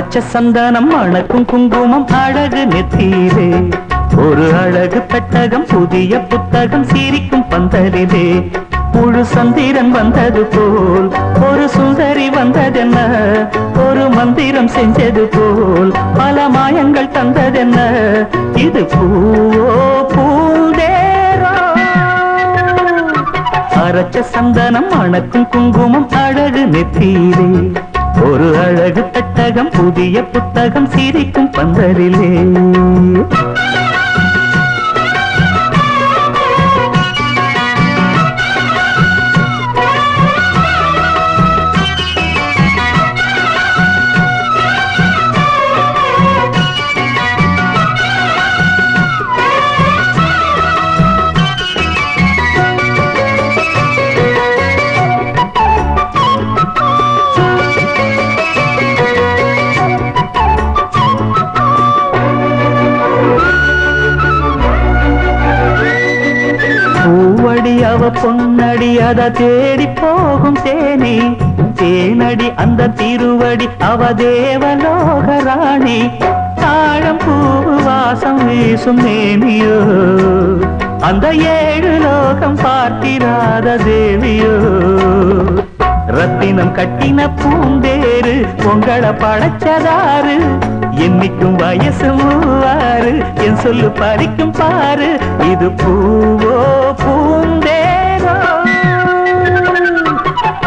அரைச்ச சந்தனம் அணக்கும் குங்குமம் அழகு நெத்தியிலே ஒரு அழகு பெட்டகம் புதிய புத்தகம் சிரிக்கும் பந்தலிலே முழு சந்திரன் வந்தது போல் ஒரு சுந்தரி வந்ததென்ன ஒரு மந்திரம் செஞ்சது போல் பல மாயங்கள் தந்ததென்ன இது பூவோ பூந்தேரோ அரைச்ச சந்தனம் அணக்கும் குங்குமம் அழகு நெத்தியிலே ஒரு அழகு பெட்டகம் புதிய புத்தகம் சிரிக்கும் பந்தலிலே பொன்னடி அத தேடி போகும் தேனி தேனடி அந்த திருவடி அவ தேவலோகராணி தாழம் பூ வாசம் வீசும் மேனியோ அந்த ஏழு லோகம் பார்த்திராத தேவியோ ரத்தினம் கட்டின பூந்தேரு உங்களை படைச்சதாரு என்னைக்கும் வயசு மூவாறு என் சொல்லு பறிக்கும் பாரு இது பூவோ பூந்தேரோ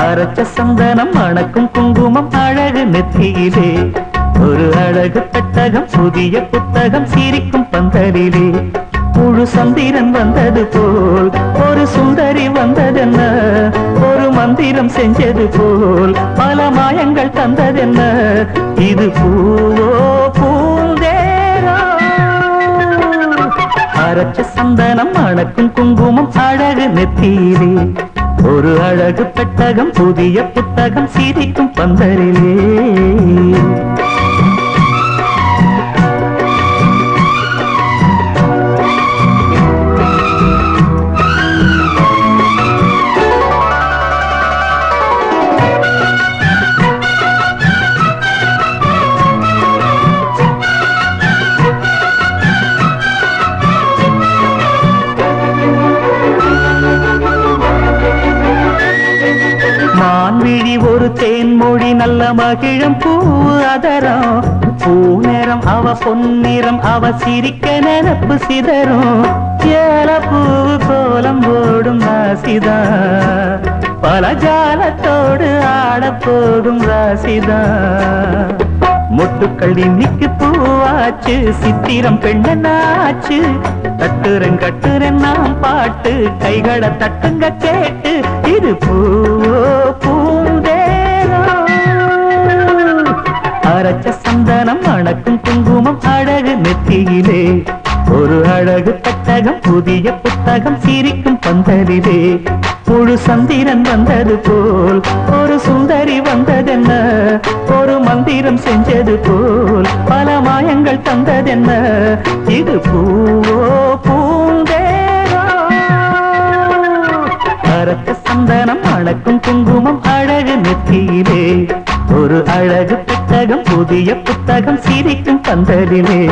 அரைச்ச சந்தனம் அணக்கும் குங்குமம் அழகு நெத்தியிலே ஒரு அழகு பெட்டகம் புதிய புத்தகம் சிரிக்கும் பந்தலிலே முழு சந்திரன் வந்தது போல் ஒரு சுந்தரி வந்ததென்ன ஒரு மந்திரம் செஞ்சது போல் பல மாயங்கள் தந்ததென்ன இது பூவோ பூந்தேரோ அரைச்ச சந்தனம் அணக்கும் குங்குமம் அழகு நெத்தியிலே ஒரு அழகு பெட்டகம் புதிய புத்தகம் சிரிக்கும் பந்தலிலே ஒரு தேன்மொழி நல்ல மகிழம் பூ அதரம் பூ நேரம் அவ பொன்னிறம் அவ சிரிக்க நினப்பு சிதறும் ஏல பூ கோலம் ஓடும் ராசிதா பல ஜாலத்தோடு ஆட போகும் ராசிதா மொட்டுக்கள் இன்னைக்கு பூவாச்சு சித்திரம் பெண்ணாச்சு தட்டுறன் கட்டுறன் நாம் பாட்டு கைகளை தட்டுங்க கேட்டு இது பூவோ பூந்தேரோ அரைச்ச சந்தனம் அணக்கும் குங்குமம் அழகு நெத்தியிலே ஒரு அழகு பெட்டகம் புதிய புத்தகம் சிரிக்கும் பந்தலிலே முழு சந்திரன் வந்தது போல் ஒரு சுந்தரி வந்ததென்ன ஒரு மந்திரம் செஞ்சது போல் பல மாயங்கள் தந்ததென்ன இது பூவோ பூந்தேரோ அரைச்ச சந்தனம் அணக்கும் குங்குமம் அழகு நெத்தியிலே ஒரு அழகு பெட்டகம் புதிய புத்தகம் சிரிக்கும் பந்தலிலே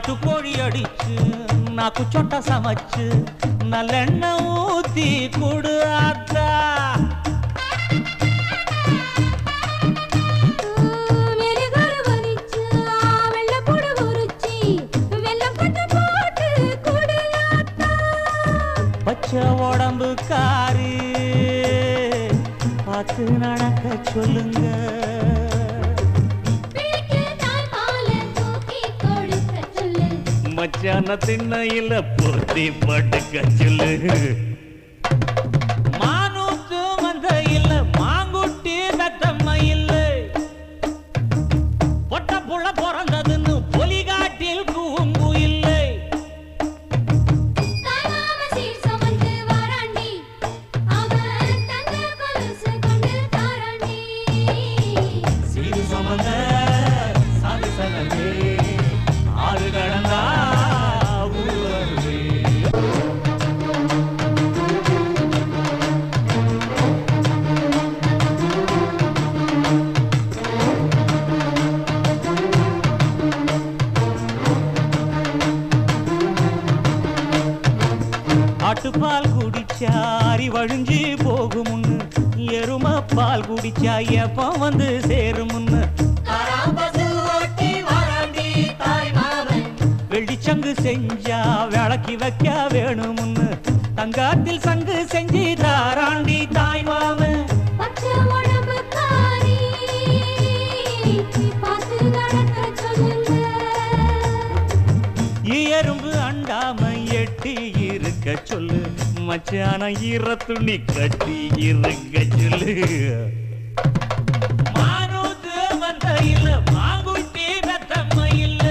நாட்டுக்கோழி அடிச்சு நாக்கு சொட்ட சமைச்சு நல்லெண்ணெய் ஊத்தி குடு ஆத்தா. பச்சை உடம்பு காரி பார்த்து நடக்க சொல்லுங்க. மச்சான திண்ணையில பொத்தி படுக்க சொல்லு. மானூத்து வந்த இல்ல மாங்குட்டி தத்தம்ம இல்ல பொட்ட புள்ள பிறந்ததுன்னு பொலிகாட்டில் கூம்பு இல்லை. சீரு சமந்த சாதி சனமே ஆறு கடந்தா ஆட்டுப்பால் குடிச்சா அரி வழிஞ்சு போகுமுன்னு எரும பால் குடிச்சா எப்ப வந்து சேருமுன்னு வெள்ளிச்சங்கு செஞ்சா விளக்கி வைக்க வேணுமுன்னு தங்காத்தில் சங்கு செஞ்சு தாராண்டி தாய் மாமன். எறும்பு அண்டாம எட்டி இருக்க சொல்லு. மச்சான ஈர துணி கட்டி இருக்க சொல்லு. மானூத்து வந்த இல்ல மாங்குட்டி தத்தம்ம இல்ல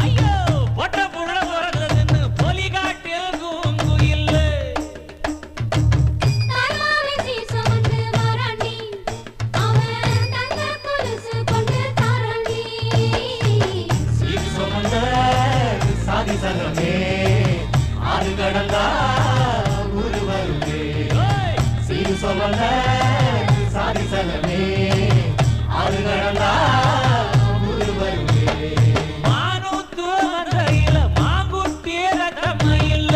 ஐயோ பொட்ட புள்ள பிறந்ததுன்னு பொலிகாட்டில் கூம்பு இல்ல. சாதி சனமே ஆறு கடந்தா ஊரு வருமே. சீரு சொவந்த சாதி சனமே ஆறு கடந்தா ஊரு வருமே. மானூத்து வந்த இல்ல மாங்குட்டி தத்தம்ம இல்ல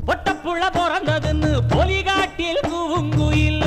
பொட்ட புள்ள பிறந்ததுன்னு பொலிகாட்டில் கூம்பு இல்ல.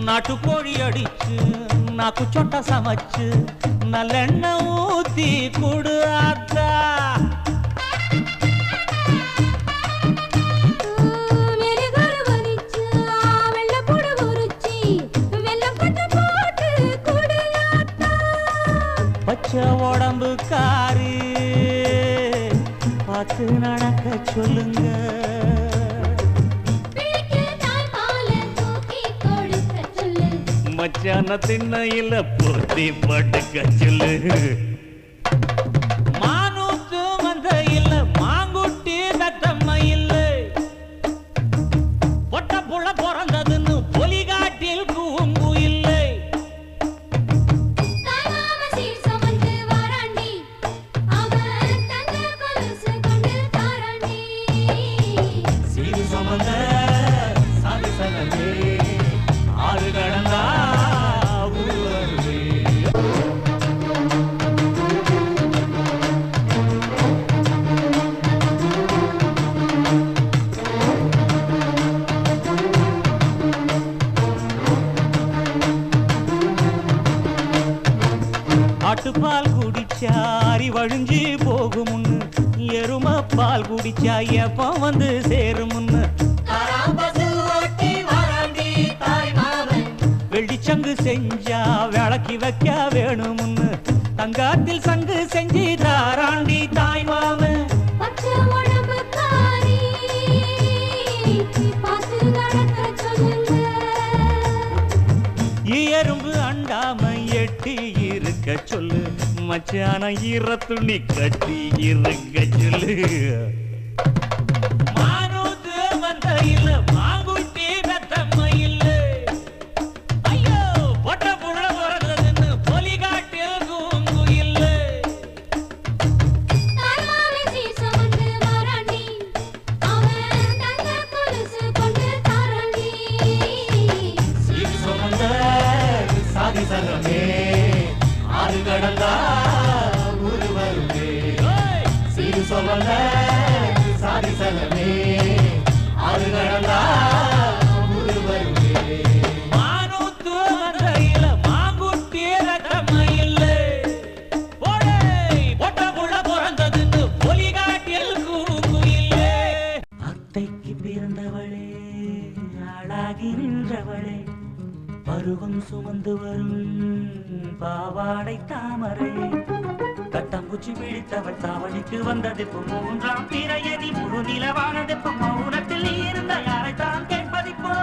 நாட்டுக்கோழி அடிச்சு நாக்கு சொட்ட சமைச்சு நல்லெண்ணெய் ஊத்தி குடு ஆத்தா. பச்சை உடம்பு காரி பார்த்து நடக்க சொல்லுங்க. மச்சான திண்ணையில பொத்தி படுக்க சொல்லு. மானூத்து வந்த இல்ல மாங்குட்டி தத்தம்ம இல்ல பொட்ட புள்ள பிறந்ததுன்னு பொலிகாட்டில் கூம்பு இல்லை. சீரு சமந்த சாதி சனமே ஆறு கடந்தா ஆட்டுப்பால் குடிச்சா அரி வழிஞ்சு போகுமுன்னு எரும பால் குடிச்சா எப்ப வந்து சேருமுன்னு வெள்ளிச்சங்கு செஞ்சா விளக்கி வைக்க வேணுமுன்னு தங்காத்தில் சங்கு செஞ்சு தாராண்டி தாய் மாமன். அண்டாம எட்டி இருக்க சொல்லு மச்சான ஈர துணி கட்டி இருக்க சொல்லு மானூத்து வந்த இல்ல மாங்குட்டி தத்தம்ம இல்ல ஐயோ பொட்ட புள்ள பிறந்ததுன்னு பொலி காட்டில் கூங்கு இல்ல சகமே ஆறு கடந்தா ஊரு வருமே சீரு சொல்ல சாதி சகமே ஆறு கடந்தா ஊரு வருமே மானூத்து வரையில மாங்குட்டி ரத்தமையில் போடே பொட்ட புள்ள பிறந்ததுன்னு பொலி காட்டில் கூங்கு இல்லை அத்தைக்கு பிறந்தவளே ஆளாகி நின்றவளே பருவம் சுமந்து வரும் பாவாடை தாமரை கட்டம்பூச்சி பிடித்தவள் தாவணிக்கு வந்தது மூன்றாம் பிறையதி முழு நிலவானது மௌனத்தில் இருந்த யாரைத்தான் கேட்பதிப்போ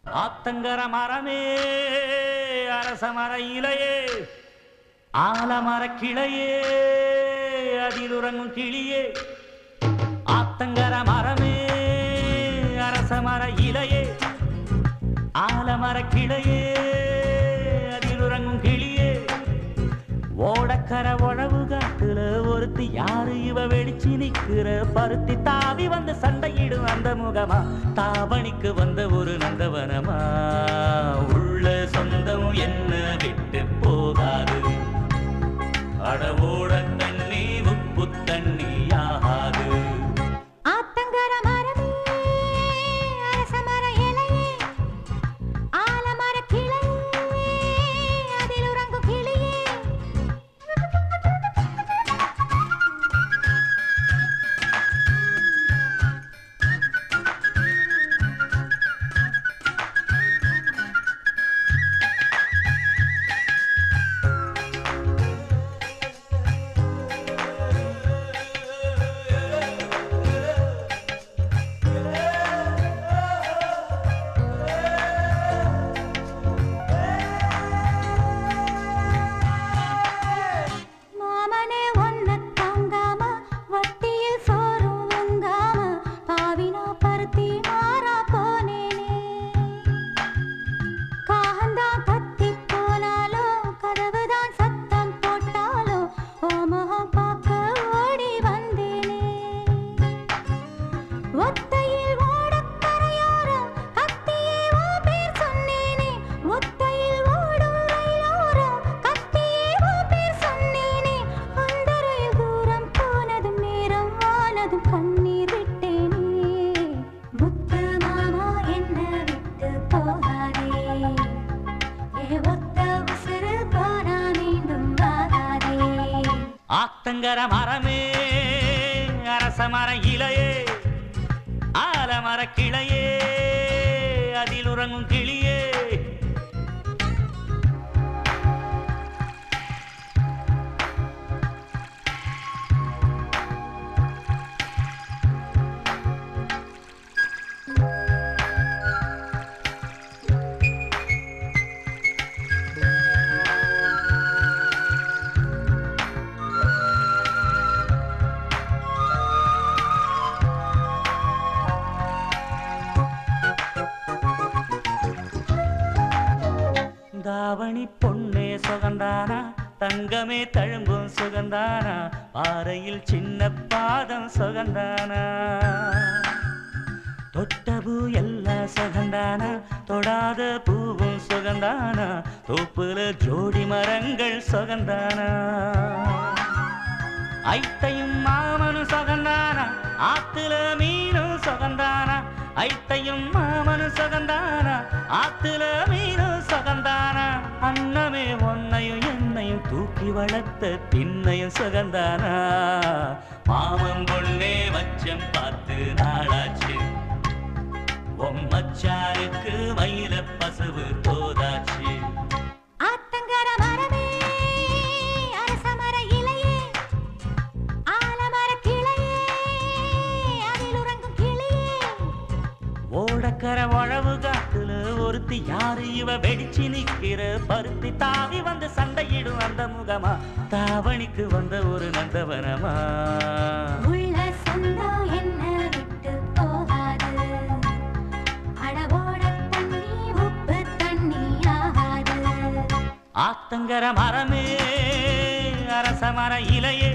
ஆத்தங்கர மரமே அரச மர இலையே ஆலமர கிளையே அதில் உறங்கும் கிளியே ஆத்தங்கர மரமே அரச மர இலையே ஆலமர கிளையே அதில் உறங்கும் கிளியே ஓடக்கர உழவு காட்டுல ஒருத்தி யாரு இவ வெடிச்சு நிக்கிற பருத்தி தாவி வந்து சண்டையிடும் அந்த முகமா தாவணிக்கு வந்த ஒரு நந்தவனமா உள்ள சொந்தம் என்ன விட்டு போகாது அடவோட தண்ணி உப்பு தண்ணி ஆகாது ஆத்தங்கர மரமே அரச மர இலையே ஆலமர கிளையே அதில் உறங்கும் கிளியே ஆத்தங்கர மரமே அரச மர இலையே ஆலமர கிளையே அதில் உறங்கும் கிளியே தாவணி பொன்னே சுகந்தானா தங்கமே தழும்பும் சுகந்தானா பாறையில் சின்ன பாதம் சுகந்தானா தொட்டபூ எல்லாம் சுகந்தானா தொடாத பூவும் சுகந்தானா தோப்புல ஜோடி மரங்கள் சுகந்தானா ஐத்தையும் மாமனும் சுகந்தானா ஆத்துல மீனும் சுகந்தானா ஐத்தையும் மாமனும் சுகந்தானா ஆத்துல மீனும் சுகந்தானா அன்னமே ஒன்னையும் என்னையும் தூக்கி வளர்த்த திண்ணையும் சுகந்தானா மாமன் பொண்ணே வச்சம் பார்த்து நாளாச்சு மச்சாருக்கு மயில பசுவு போதாச்சு ஆத்தங்கர மரமே அரச மர இலையே ஆலமர கிளையே அதில் உறங்கும் ஓடக்கர உழவு காட்டுல ஒருத்தி யாரு இவ வெடிச்சு நிக்கிற பருத்தி தாவி வந்து சண்டையிடும் அந்த முகமா தாவணிக்கு வந்த ஒரு நந்தவனமா உள்ள சொந்தம் என்ன விட்டு போகாது அடவோட தண்ணி உப்பு தண்ணி ஆகாது ஆத்தங்கர மரமே அரச மர இலையே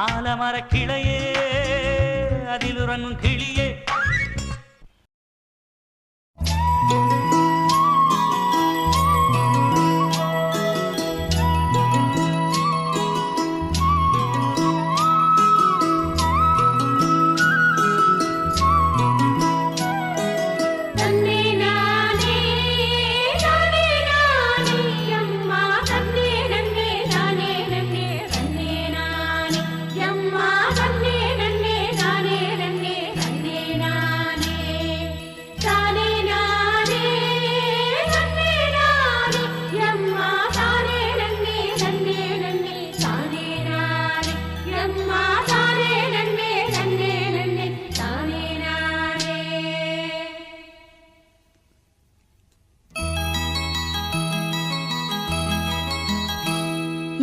ஆலமர கிளையே அதில் உறங்கும் கிளியே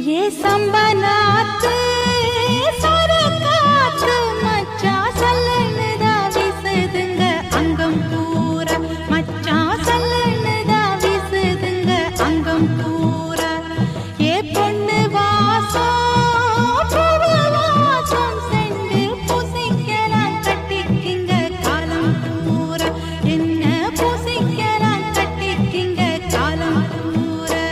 ये संबनात सरकात मच्चा सल्लनदा विसदंग अंगम पूरा मच्चा सल्लनदा विसदंग अंगम पूरा ये பொண்ணு வாசம் பூவாசம் சென்று பூசிக்கலாம் கட்டிக்கிங்க காலம் பூரா என்ன பூசிக்கலாம் கட்டிக்கிங்க காலம் பூரா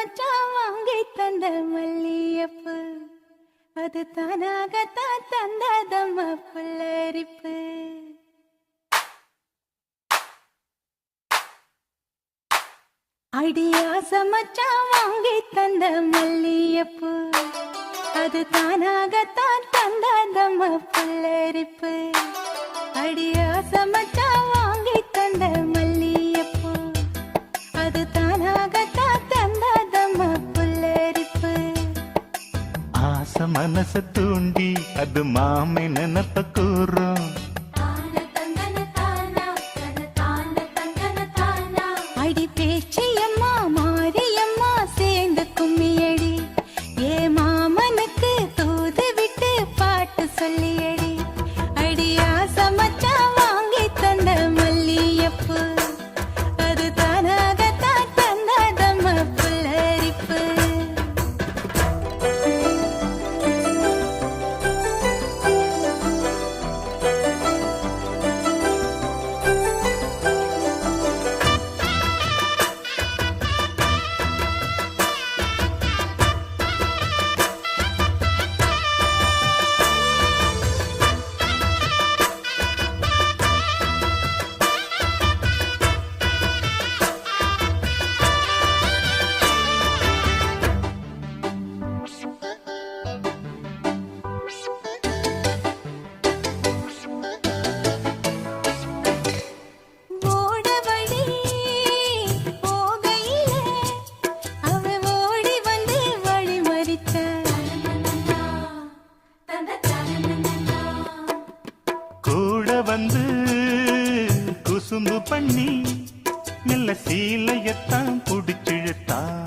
மச்சான் வாங்கி தந்த மல்லியப்பு அது தானாகத்தான் தந்ததம்மா புல்லரிப்பு அடியாச மச்சான் வாங்கி தந்த மல்லியப்பு அது தானாகத்தான் தந்ததம்மா புல்லரிப்பு அடியாச மச்சான் வாங்கி தந்த மல்லியப்பு அது தானாகத்தான் தந்ததம்மா புல்லரிப்பு ஆச மனச தூண்டி அது மாமை நினப்ப கூறும் அடி பேச்சியம்மா மாரியம்மா சேர்ந்து கும்மியடி ஏ மாமனுக்கு தூது விட்டு பாட்டு சொல்லியடி அடியாச மச்சான் வாங்கி தந்த மல்லியப்பு அது தானாகத்தான் தந்ததம்மா புல்லரிப்பு கூட வந்து குசும்பு பண்ணி மெல்ல சீலையத்தான் புடிச்சிழுத்தான்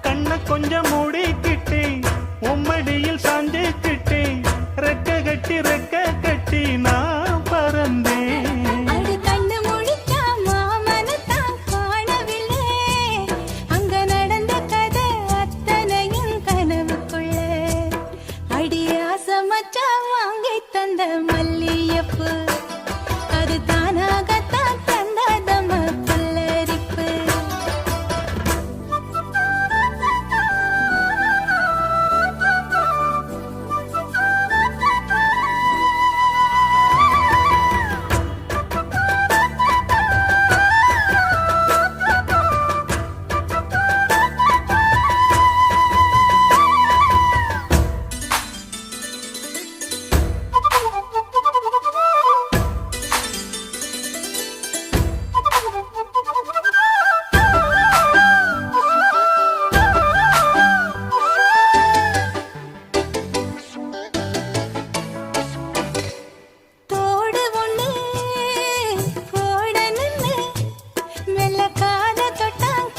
கண்ண கொஞ்சம் மூடிக்கிட்டேன் உம்மடியில் சாஞ்சுக்கிட்டேன் ரெக்க கட்டி நான் பறந்தேன் அடி கண்ணு முழிச்சா மாமனத்தான் காணவில்லை அங்க நடந்த கதை அத்தனையும் கனவுக்குள்ள அடியாச மச்சான் வாங்கி தந்த மல்லியப்பு அது தானாகத்தான் தந்ததம்மா புல்லரிப்பு தோடு ஒண்ணு போடணுன்னு மெல்ல காத தொட்டான்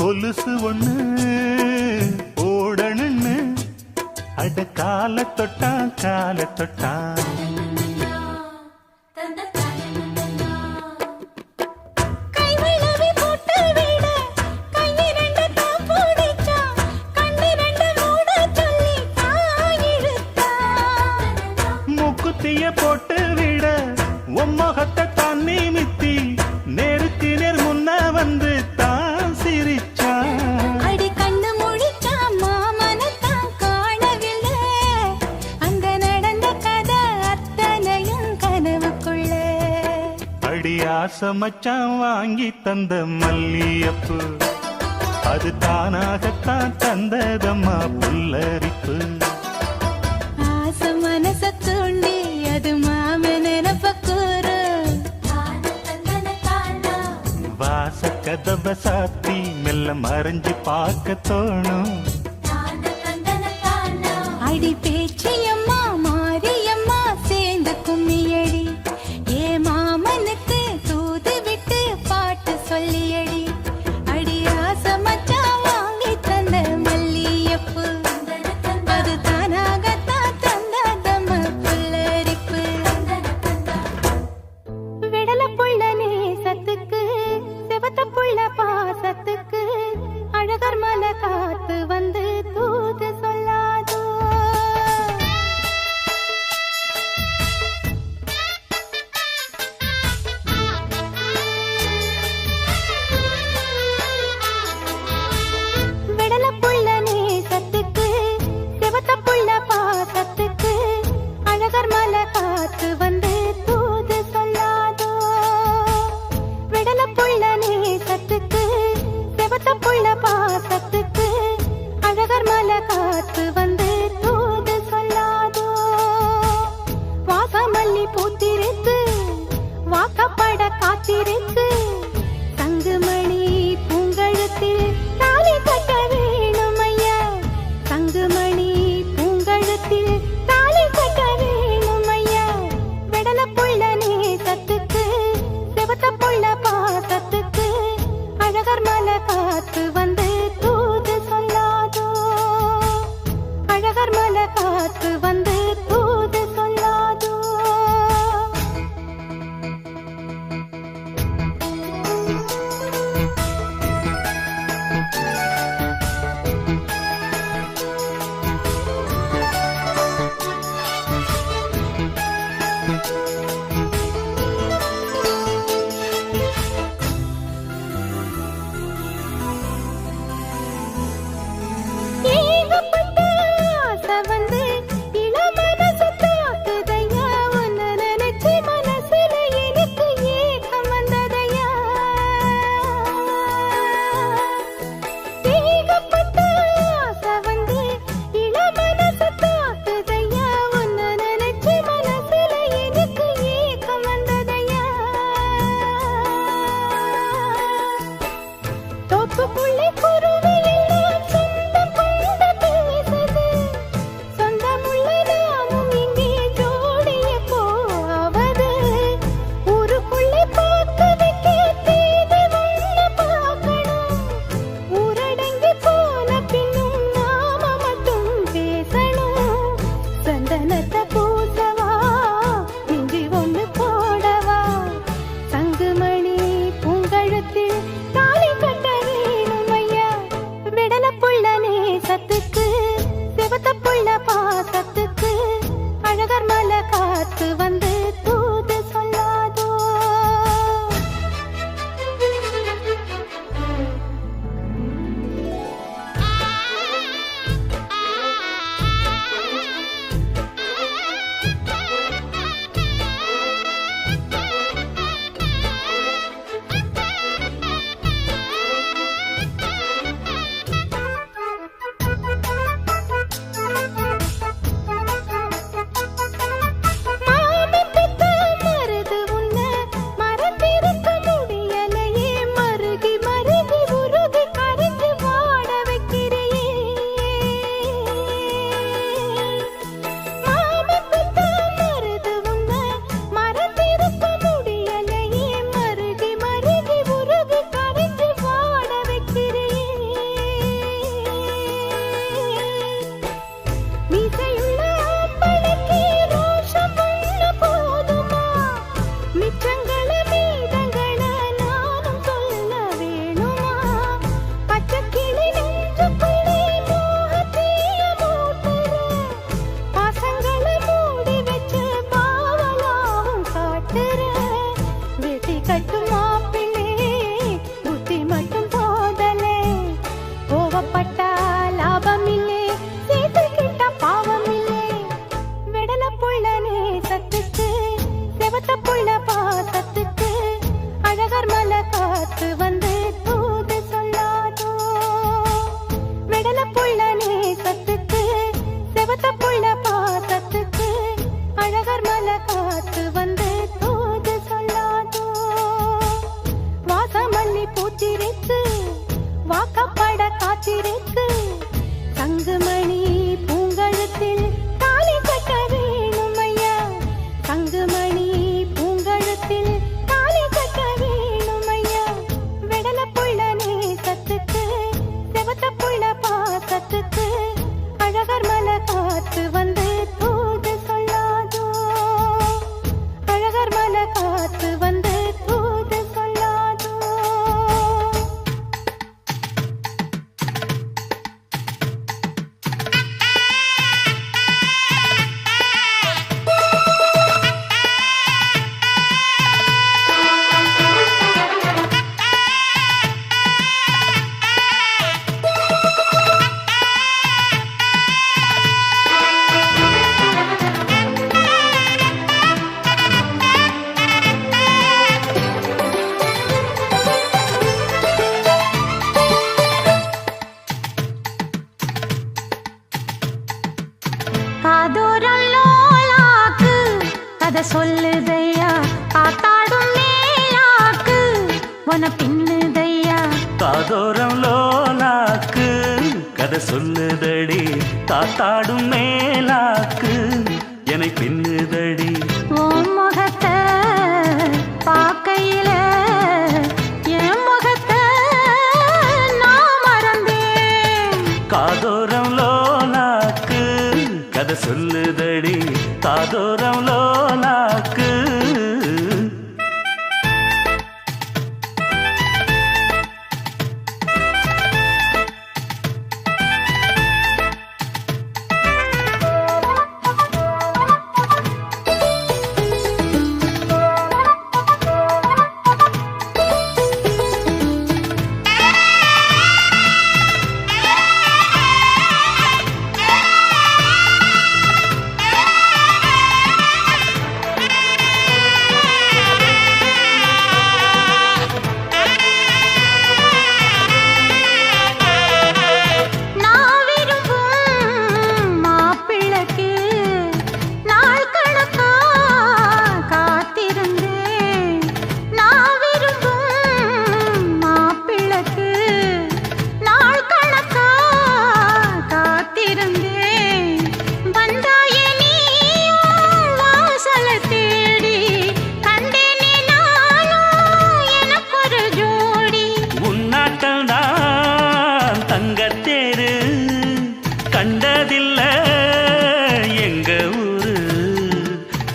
கொலுசு ஒண்ணு ஓடணுன்னு அட கால தொட்டான் கைவிளவி போட்டு விட கையிரண்டு தான் பிடிச்சான் கண்ணிரண்டு மூட சொல்லி தான் இழுத்தான் மூக்குத்திய போட்டு விட உம்மகத்தை தான் நிமித்தி நேருக்கு நேர் முன்ன வந்து தான் சிரிச்சான் அடி கண்ணு முழிச்சா மாமனத்தான் காணவில்லை அங்க நடந்த கதை அத்தனையும் கனவுக்குள்ள அடி ஆசை மச்சான் வாங்கி தந்த மல்லியப்பு அது தானாகத்தான் தந்ததம்மா புல்லரிப்பு ஆச மனச தூண்டி அது மாம நினப்ப கூறு வாச கதவை சாத்தி மெல்ல மறைஞ்சு பார்க்க தோணும் அடி பேச்சியம்மா மாரியம்மா சேர்ந்து கும்மியடி ஏ மாமனுக்கு தூது விட்டு பாட்டு சொல்லியடி அடி ஆச மச்சான் வாங்கி தந்த மல்லியப்பு அது தானாகத்தான் தந்ததம்மா புல்லரிப்பு விடல புள்ள நேசத்துக்கு உன பின்னுதையா காதோரம் லோலாக்கு கதை சொல்லுதடி காத்தாடும் மேலாக்கு என்னை பின்னுதடி உன் முகத்தை பார்க்கையில என் முகத்தை நான் மறந்தேன் காதோரம் லோலாக்கு கதை சொல்லுதடி காதோரம் லோலாக்கு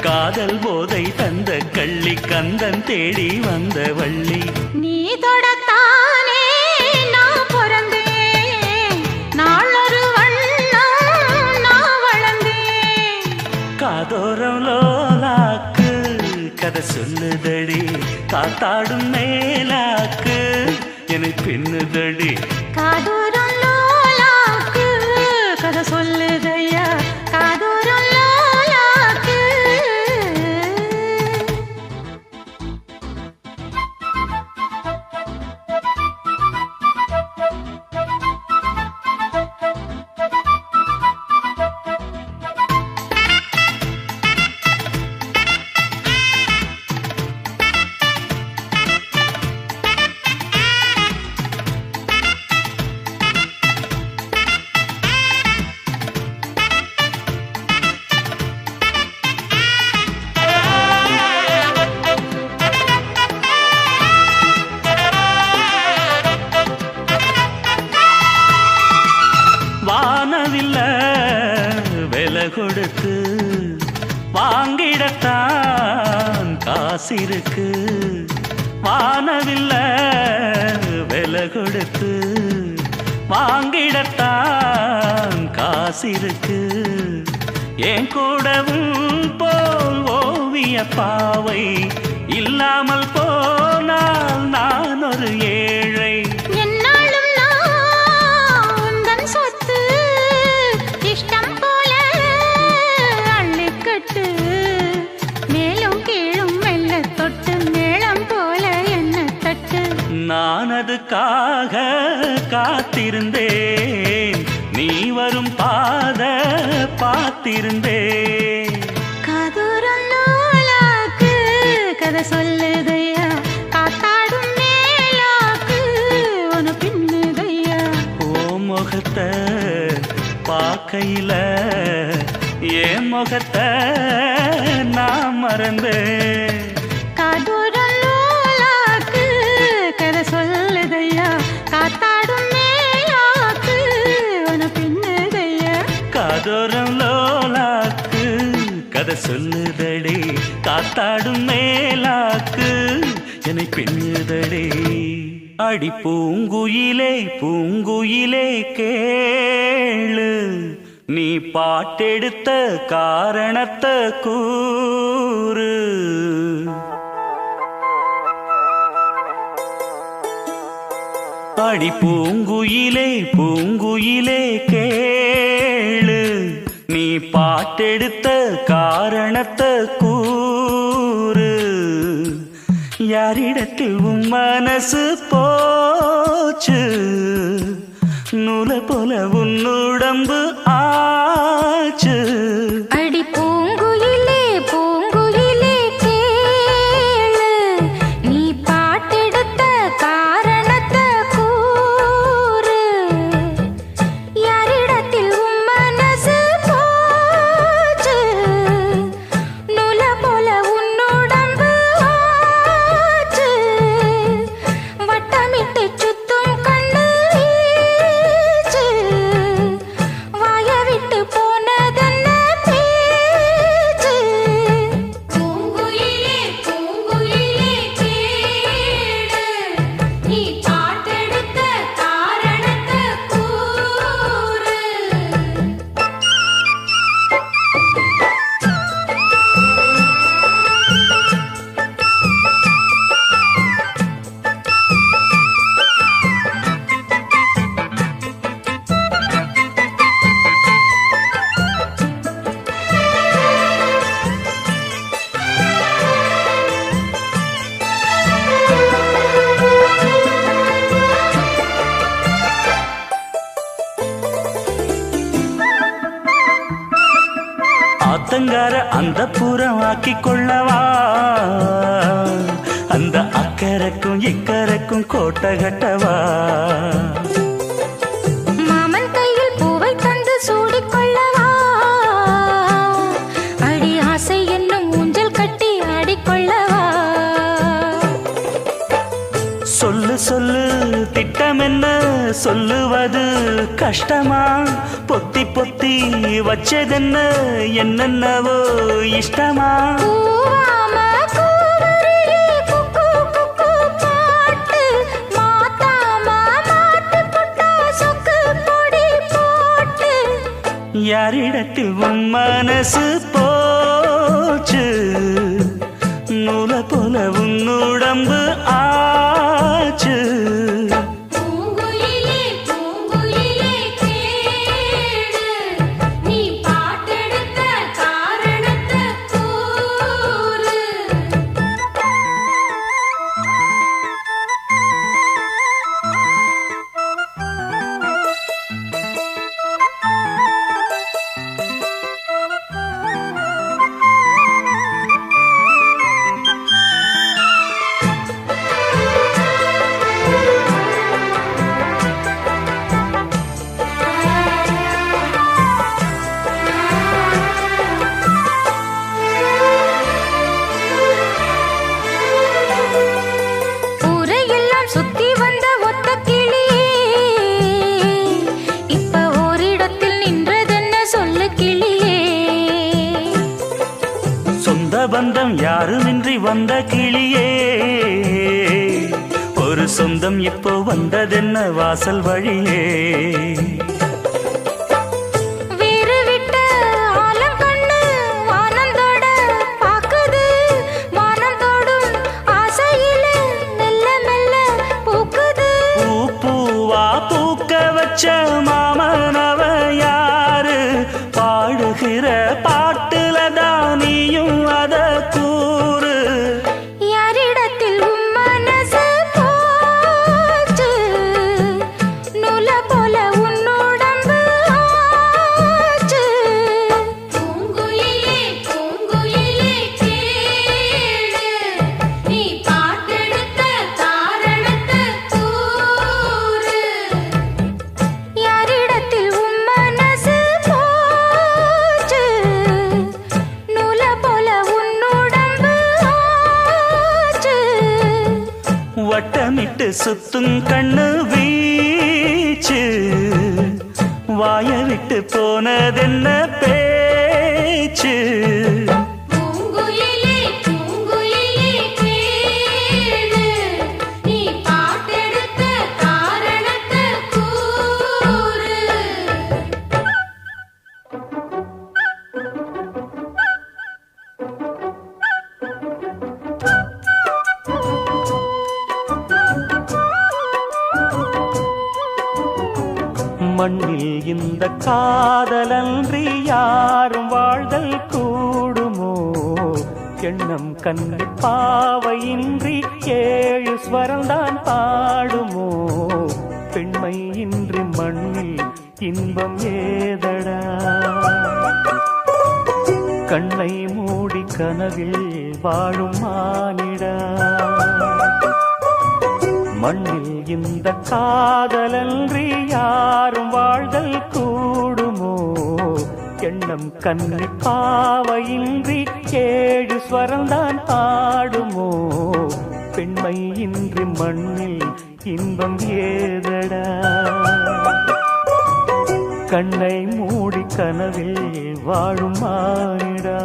காதல் போதை தந்த கள்ளி கந்தன் தேடி வந்த வள்ளி நீ தொடத்தானே நான் பிறந்தேன் நாளொரு வண்ணம் நான் வளர்ந்தேன் காதோரம் லோலாக்கு கதை சொல்லுதடி காத்தாடும் மேலாக்கு என்னை பின்னுதடி காதோரம் லோலாக்கு கதை சொல்லுதையா காதோரம் லோலாக்கு வானவில்ல விலை கொடுத்து வாங்கிடத்தான் காசிருக்கு வானவில்ல விலை கொடுத்து வாங்கிடத்தான் காசிருக்கு என் கூடவும் போல் ஓவிய பாவை இல்லாமல் போனால் நான் ஒரு ஏழை என்னாலும் நான் உந்தன் சொத்து இஷ்டம் போல அள்ளிக்கட்டு மேலும் கீழும் மெல்ல தொட்டு மேளம் போல என்ன தட்டு நான் அதுக்காக காத்திருந்தேன் நீ வரும் பாத பார்த்திருந்தேன் காதோரம் லோலாக்கு கதை சொல்லுதையா காத்தாடும் மேலாக்கு உன பின்னுதையா ஓ முகத்தை பார்க்கையில என் முகத்தை நான் மறந்தேன் காதோரம் லோலாக்கு கதை சொல்லுதையா காத்தாடும் மேலாக்கு உன பின்னுதையா காதோரம் லோலாக்கு கதை சொல்லுதடி காத்தாடும் மேலாக்கு என்னை பின்னுதடி அடி பூங்குயிலே பூங்குயிலே கேளு நீ பாட்டெடுத்த காரணத்தை கூறு அடி பூங்குயிலே பூங்குயிலே கேளு நீ பாட்டெடுத்த காரணத்தை கூறு யாரிடத்தில் உன் மனசு போச்சு நூல போல உன் உடம்பு ஆச்சு அடி பூங்குயிலே பூங்குயிலே கேளு நீ பாட்டெடுத்த அலங்கார அந்த புறம் ஆக்கி கொள்ளவா அந்த அக்கறைக்கும் இக்கரைக்கும் கோட்டை கட்டவா மாமன் கையில் பூவை தந்து சூடிக்கொள்ளவா அடி ஆசை என்னும் ஊஞ்சல் கட்டி ஆடிக்கொள்ளவா சொல்லு சொல்லு திட்டம் என்ன சொல்லுவது கஷ்டமா பொத்தி பொத்தி வச்சதென்ன என்னென்னவோ இஷ்டமா பூவாம கூவருளி குக்கு குக்கு பாட்டு மாத்தாம மாட்டு புட்டா சொக்கு பொடி போட்டு யாரிடத்தில் உன் மனசு போச்சு நூல போல உன் உடம்பு ஆச்சு பூங்குயிலே பூங்குயிலே கேடு நீ பாட்டெடுத்த காரணத்தை கூறு ஊரையெல்லாம் சுத்தி வந்த ஒத்த கிளியே இப்ப ஓரிடத்தில் நின்றதென்ன சொல்லு கிளியே சொந்த பந்தம் யாருமின்றி வந்த கிளியே ஒரு சொந்தம் இப்போ வந்ததென்ன வாசல் வழியே வீறு விட்ட ஆலங்கண்ணு வானந்தோட பாக்குது வானந்தோடும் ஆசையில மெல்ல மெல்ல பூக்குது பூ பூவா பூக்க வச்ச மாமனவ யாரு பாடுகிற பாட்டுல தானியும் அத கூறு யாரிடத்தில் உன் மனசு போச்சு நூல போல உன் உடம்பு ஆச்சு பூங்குயிலே பூங்குயிலே கேளு நீ பாட்டெடுத்த காரணத்தை கூறு யாரிடத்தில் உன் மனசு போச்சு நூல போல உன் உடம்பு ஆச்சு வட்டமிட்டு சுத்தும் கண்ணு வீச்சு வாய விட்டு போனதென்ன பேச்சு பூங்குயிலே பூங்குயிலே கேளு நீ பாட்டெடுத்த காரணத்தை கூறு மண்ணில் இந்த காதலன்றி யாரும் வாழ்தல் கூடுமோ எண்ணம் கண்ணு பாவையின்றி ஏழு ஸ்வரம்தான் பாடுமோ பெண்மை இன்றி மண்ணில் இன்பம் ஏதடா கண்ணை மூடி கனவில் வாழும் மானிடா மண்ணில் இந்த காதலன்றி யாரும் வாழ்தல் கூடுமோ எண்ணம் கண்ணி பாவையின்றி ஏழு ஸ்வரம்தான் பாடுமோ பெண்மை இன்றி மண்ணில் இன்பம் ஏதடா கண்ணை மூடி கனவில் வாழும் மானிடா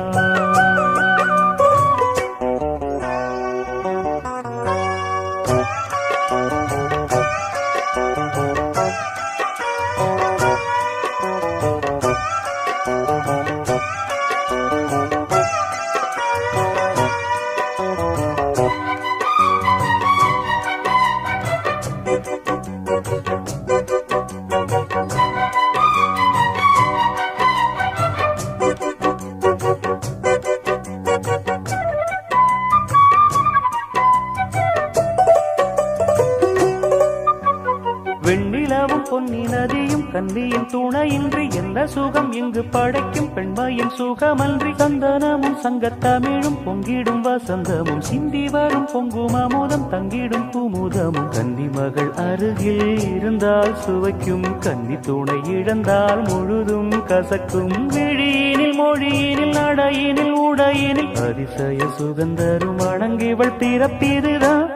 பொன்னி நதியும் கன்னியின் துணையின்றி என்ன சுகம் இங்கு படைக்கும் பெண்மையின் சுகமன்றி சந்தனமும் சங்கத்தமிழும் பொங்கிடும் வசந்தமும் சிந்தி வரும் பொங்கும் அமுதம் தங்கிடும் குமுதமும் கன்னி மகள் அருகில் இருந்தால் சுவைக்கும் கன்னி துணை இழந்தால் முழுதும் கசக்கும் விழியினில் மொழியினில் நடையினில் உடையினில் அதிசய சுகந்தரும் அடங்கிவள் பிறப்பிதுதான்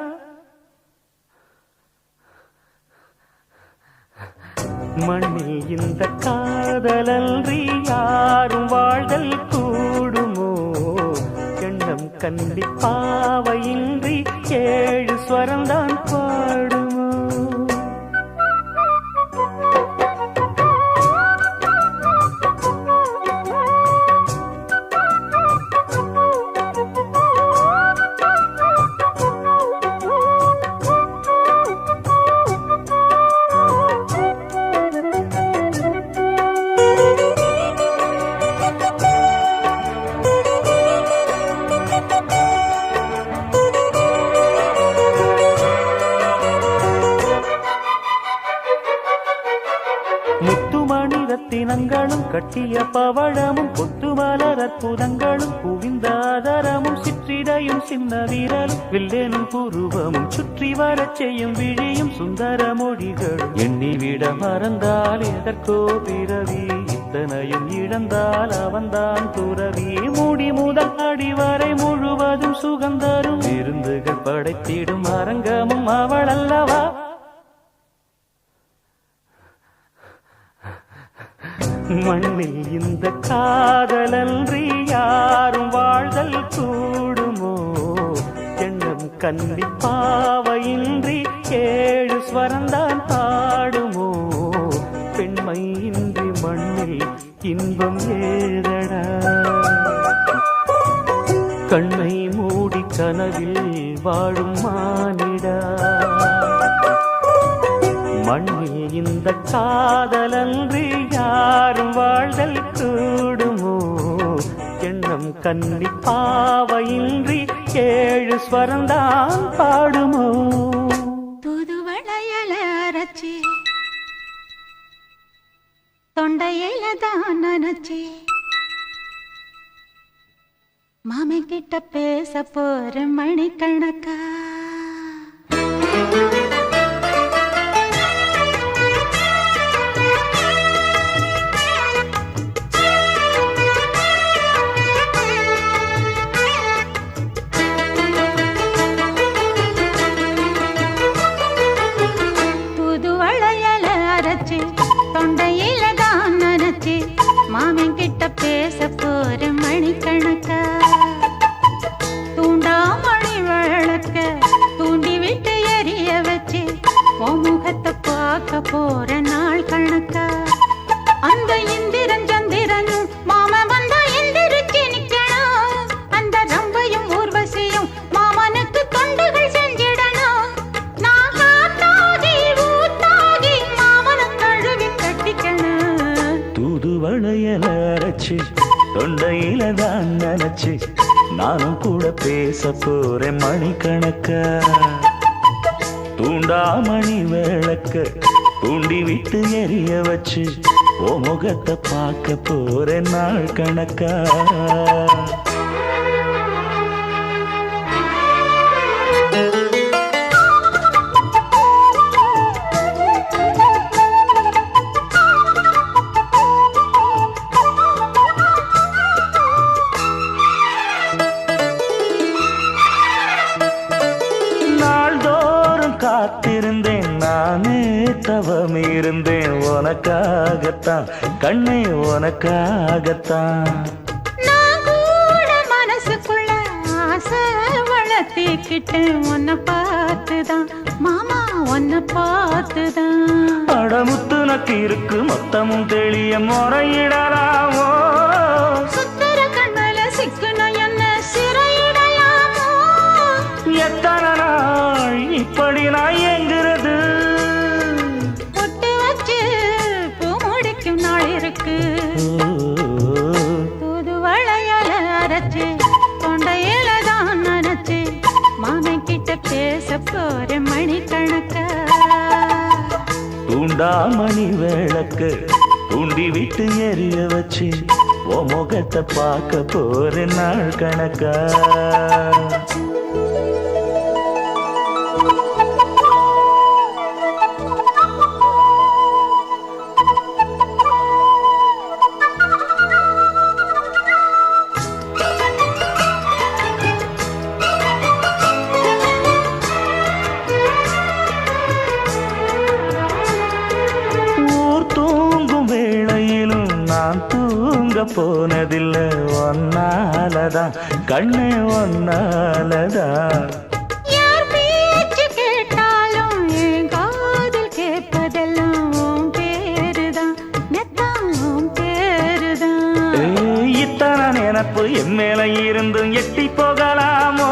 மண்ணில் இந்த காதலன்றி யாரும் வாழ்தல் கூடுமோ எண்ணம் கண்டிப்பாவையின்றி 7 ஸ்வரம்தான் பாடுமோ முத்துமணி ரத்தினங்களும் கட்டிய பவழமும் கொத்துமலர் அற்புதங்களும் குவிந்தாதரமும் சிற்றிடையும் சின்ன வீரலும் வில்லேனும் புருவமும் சுற்றி வரச் செய்யும் விழியும் சுந்தர மொழிகளும் எண்ணிவிட மறந்தால் எதற்கோ பிறவி இத்தனையும் இழந்தால் அவன்தான் துறவி மூடி முதல் அடிவரை முழுவதும் சுகந்தரும் விருந்துகள் படைத்திடும் அரங்கமும் அவள் அல்லவா மண்ணில் இந்த காதலன்றி யாரும் வாழ்தல் கூடுமோ எண்ணம் கண்டிப்பாவையின்றி 7 ஸ்வரந்தான் பாடுமோ பெண்மை இன்றி மண்ணில் இன்பம் ஏதடா கண்ணை மூடி கனவில் வாழும் மானிடா மண்ணில் இந்த காதலன்றி யாரும் வாழ்தல் கூடுமோ எண்ணம் கண்டிப்பாவையின்றி 7 ஸ்வரம்தான் பாடுமோ தூதுவளையல அரைச்சி தொண்டையில தான் நினைச்சி மாமி கிட்ட பேச போற மணிக்கணக்கா தொண்டையில தான் நினைச்சு மாமன் கிட்ட பேச போற மணிக்கணக்கா தூண்டாமணி விளக்க தூண்டி விட்டு எரிய வச்சு உன் முகத்தை பார்க்க போற நாள் கணக்கா அந்த இந்திரன் சந்திரனும் மாமன் வந்தா எந்திரிச்சு நிக்கணும் அந்த ரம்பையும் ஊர்வசியும் மாமனுக்கு தொண்டுகள் செஞ்சிடணும் நான் காத்தாகி ஊத்தாகி மாமனை கழுவி கட்டிக்கணும் தூதுவளையல அரைச்சு தொண்டையில தான் நினைச்சு நானும் கூட பேச போறேன் மணிக்கணக்கா தூண்டாமணி விளக்க தூண்டி விட்டு எரிய வச்சு ஓ முகத்தை பார்க்க போறேன் நாள் கணக்கா காத்திருந்தேன் நானே தவம் இருந்தேன் உனக்காகத்தான் கண்ணே உனக்காகத்தான் நான் கூட மனசுக்குள்ள ஆசை வளர்த்திக்கிட்டேன் உன்னை பார்த்துதான் மாமா உன்னை பார்த்துதான் அடமுத்து நக்கு இருக்கு மொத்தமும் தெளிய முறையிடலாமோ சுத்தர கண்ணல சிக்குன என்ன சிறையிடையாமோ எத்தனை நாள் இப்படி நான் எங்கிறது பொட்டு வச்சு பூ முடிக்கும் நாள் இருக்கு தூதுவளையல அரைச்சு தொண்டையில தான் நினைச்சு மாமன் கிட்ட பேச போற மணிக்கணக்கா தூண்டாமணி விளக்கு தூண்டி விட்டு எரிய வச்சு ஓ முகத்தை பார்க்க போற நாள் கணக்கா போனதில்லை ஒன்னாலதான் கண்ணே ஒன்னாலதான் யார் பேச்சு கேட்டாலும் என் காதில் கேட்பதெல்லாம் உன் பேருதான் நெத்தான் உன் பேருதான் இத்தனை நினப்பு என் மேல இருந்தும் எட்டி போகலாமோ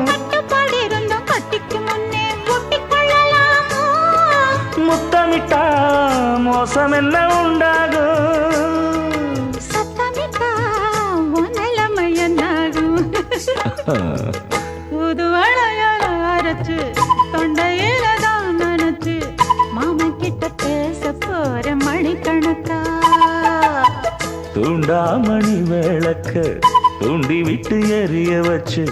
கட்டுப்பாடு இருந்தும் கட்டிக்கு முன்னே ஒட்டிக் கொள்ளலாமோ முத்தமிட்டா மோசம் என்ன உண்டாகும் புது வளையல அரைச்சு தொண்டையில தான் நினைச்சு மாமா கிட்ட பேச போற மணிக்கணக்கா தூண்டாமணி விளக்கு தூண்டி விட்டு எரிய வச்சு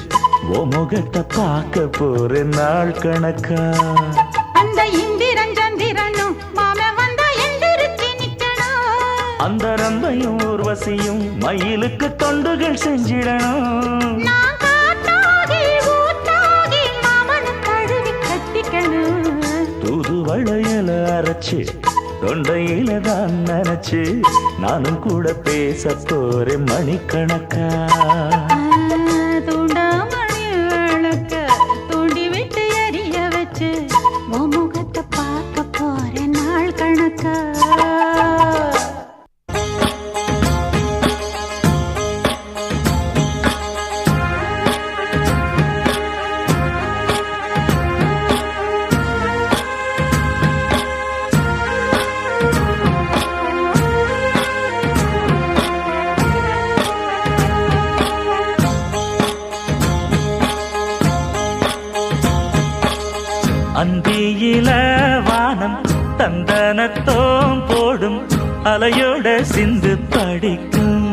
ஓ முகத்தை பார்க்க போற நாள் கணக்கா அந்த இந்திரன் சந்திரனும் மாமா வந்தா எந்திரிச்சு நிக்கணும் அந்த ரம்பையும் ஊர்வசியும் மயிலுக்கு தொண்டுகள் செஞ்சிடணும் தூது வளையல அரைச்சு தொண்டையில தான் நினைச்சு நானும் கூட பேச போறேன் மணிக்கணக்கா தூண்டாமணி விளக்க தூண்டி விட்டு எரிய வச்சு உன் முகத்தை பார்க்க போறேன் நாள் கணக்கா அந்தியில வானம் தந்தனத்தோம் போடும் அலையோட சிந்து படிக்கும்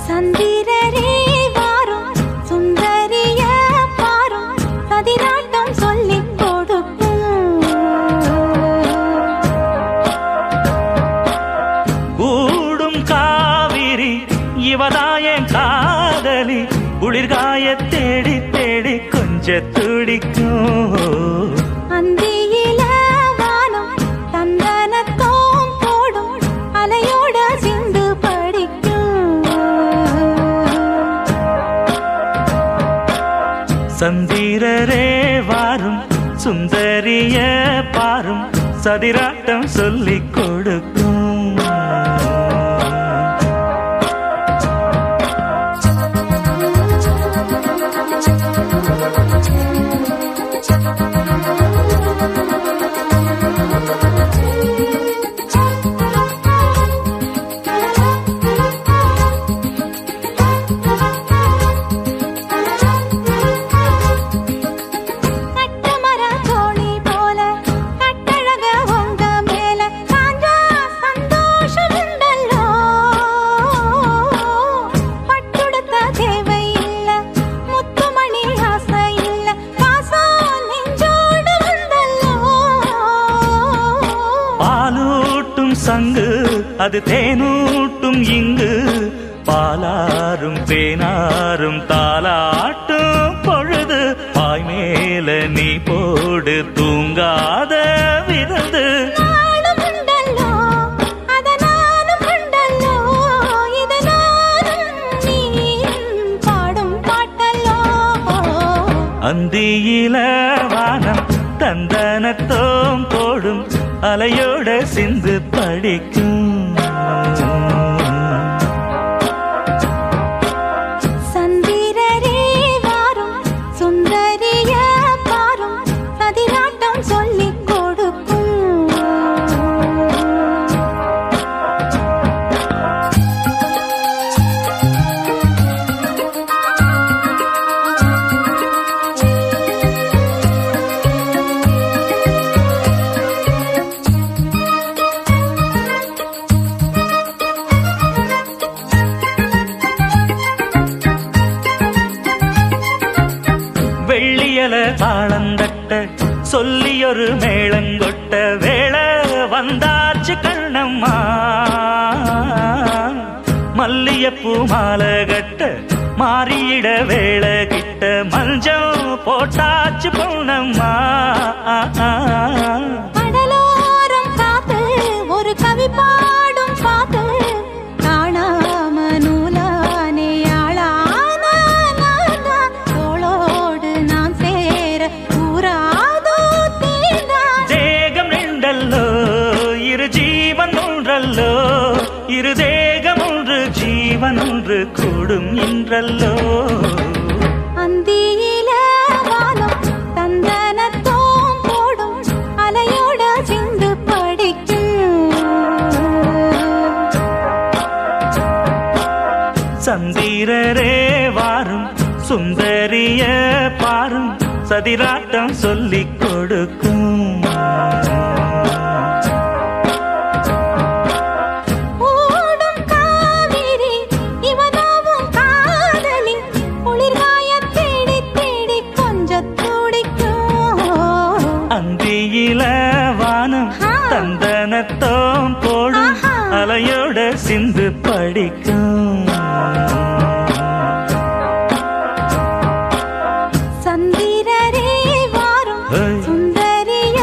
சந்திரரே வாரும் சுந்தரிய பாரும் பதினாட்டம் சொல்லிக் கொடுக்கும் கூடும் காவிரி இவதாயன் காதலி குளிர்காய தேடி தேடி கொஞ்ச துடிக்கும் அந்தியில வானம் தந்தனத்தோம் போடும் அலையோட சிந்து படிக்கும் சந்திரரே வாரும் சுந்தரிய பாரும் சதிராட்டம் சொல்லிக் கொடுக்கும் சங்கு அது தேனூட்டும் இங்கு பாலாரும் தேனாரும் தாலாட்டும் பொழுது பாய் மேல நீ போடு தூங்காத விருந்து அந்தியில வானம் தந்தனத்தோம் போடும் அலையோட சிந்து படிக்கும் சந்திரரே வாரும் சுந்தரிய பாரும் சதிராட்டம் சொல்லிக் கொடுக்கும் மேல தாளந்தட்ட சொல்லி ஒரு மேளங்கொட்ட வேளை வந்தாச்சு கண்ணம்மா மல்லியப்பூ மாலை கட்ட மாறியிட வேளை கிட்ட மஞ்சள் போட்டாச்சு பொண்ணம்மா கடலோரம் காத்து ஒரு கவி பாடும் பாத்து காணாம நூலானே ஆளான தோளோடு நான் சேர கூறாதோ தேகம் நின்றல்லோ இரு ஜீவன் ஒன்றல்லோ இரு தேகம் ஒன்று ஜீவன் ஒன்று கூடும் என்றல்லோ அந்தியில வானம் தந்தனத்தோம் போடும் அலையோட சிந்து படிக்கும் சந்திரரே வாரும் சுந்தரிய பாரும் சதிராட்டம் சொல்லிக் கொடுக்கும் ஓடும் காவிரி இவனாவும் காதலி குளிர்காய தேடி தேடி கொஞ்சம் துடிக்கும் அந்தியில வானம் தந்தனத்தோம் போடும் அலையோட சிந்து படிக்கும் சந்திரரே வாரும் சுந்தரிய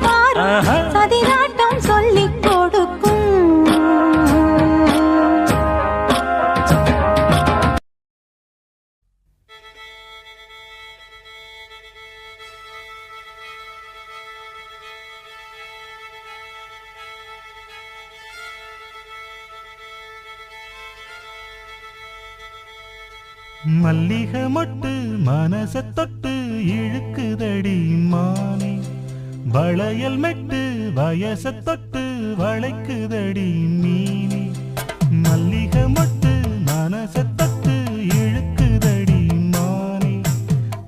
பாரும் சதிராட்டம் சொல்லிக் கொடுக்கும் மல்லிகை மொட்டு மனச தொட்டு இழுக்குதடி மானே வளையல் மெட்டு வயச தொட்டு வளைக்குதடி மீனே மல்லிகை மொட்டு மனச தொட்டு இழுக்குதடி மானே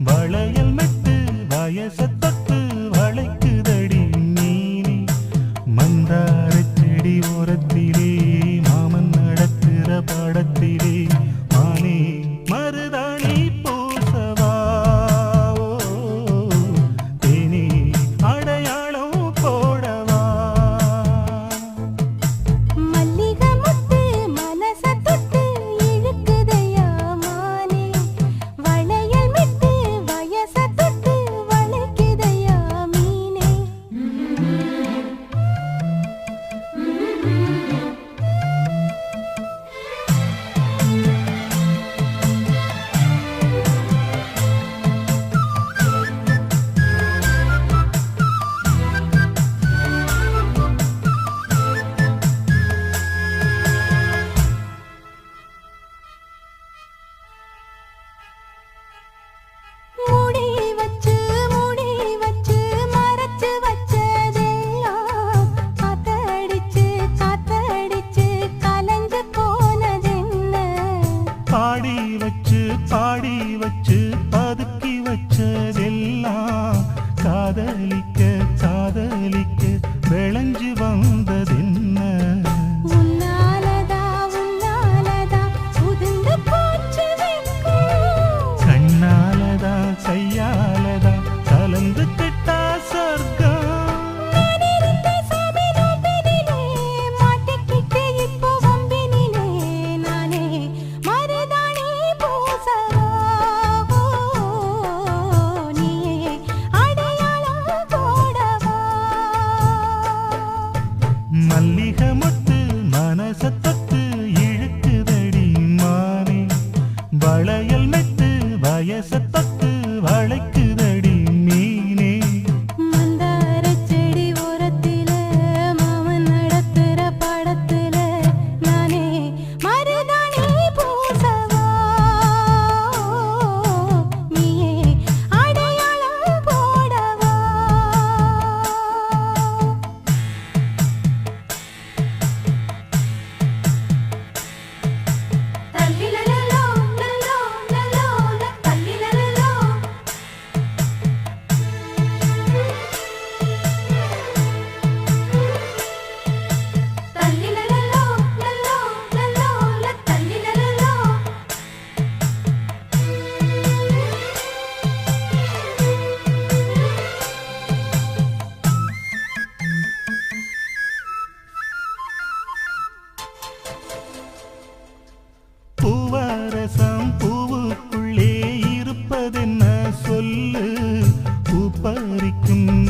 வளையல் மெட்டு வயச தொட்டு வளைக்குதடி மீனே மந்தார செடி ஓரத்திலே மாமன் நடக்கிற படத்திலே மானே மருதாணி பூசவா தேனி அடையாளம் போடவா மல்லிகை முத்து மனச தொட்டு இழுக்குதையா மானே வளையல் மிட்டு வயச தொட்டு வளைக்குதையா மீனே மூடி வச்சு மறைச்சு வச்சதெல்லாம் காத்தடிச்சு கலஞ்சு போனதென்ன பாடி வச்சு பதுக்கி வச்சதெல்லாம் காதலிக்க விளைஞ்சு வந்ததென்ன உன்னாலதா உதிர்ந்து போச்சு வெட்கம் கண்ணாலதா கையாலதா கலந்து கிட்டா சொர்க்கம் நானிருந்த சாமி நோம்பினிலே மாட்டிக்கிட்டு இப்போ வம்பினிலே நானே மருதாணி பூசவா நீயே அடையாளம் போடவா மல்லிகை மொட்டு மனச தொட்டு இழுக்குதடி மானே வளையல் மெட்டு வயச தொட்டு வளைக்குதடி மீனே மந்தார செடி ஓரத்தில மாமன் நடத்துற படத்துல நானே மருதாணி பூசவா நீயே அடையாளம் போடவா தல்லிலலோ லலோ லலோ தல்லிலலோ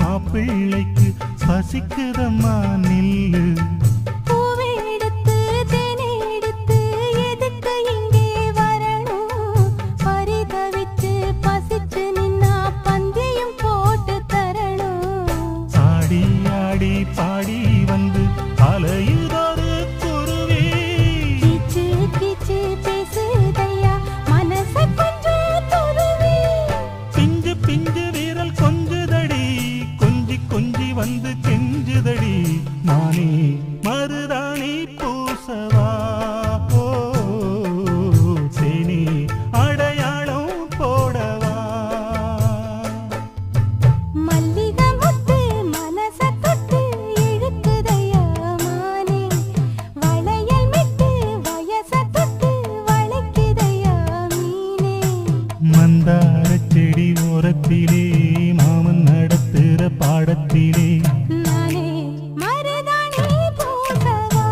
மாப்பிள்ளைக்கு பசிக்குதம்மா நில்லு. பூவை எடுத்து தேனை எடுத்து எதுக்கு இங்கே வரணும்? பரிதவிச்சு பசிச்சு நின்னா பந்தியும் போட்டு தரணும். ஆடி ஆடி பாடி வந்து அலையுதொரு குருவி. கீச்சு கீச்சு பேசுதையா மனச கொஞ்சம் துருவி. பிஞ்சு பிஞ்சு வீரல் கொஞ்சுதடி, கொஞ்சி கொஞ்சி வந்து கெஞ்சுதடி. நானே மருதாணி பூசவா, ஓ தேனி அடையாளம் போடவா. மல்லிகை முத்து மனச தொட்டு இழுக்குதையா மானே. வளையல் மிட்டு வயச தொட்டு வளைக்குதையா மீனே. மந்தார செடி ஓரத்திலே மாமன் நடத்துற பாடத்திலே நானே மருதாணி பூசவா,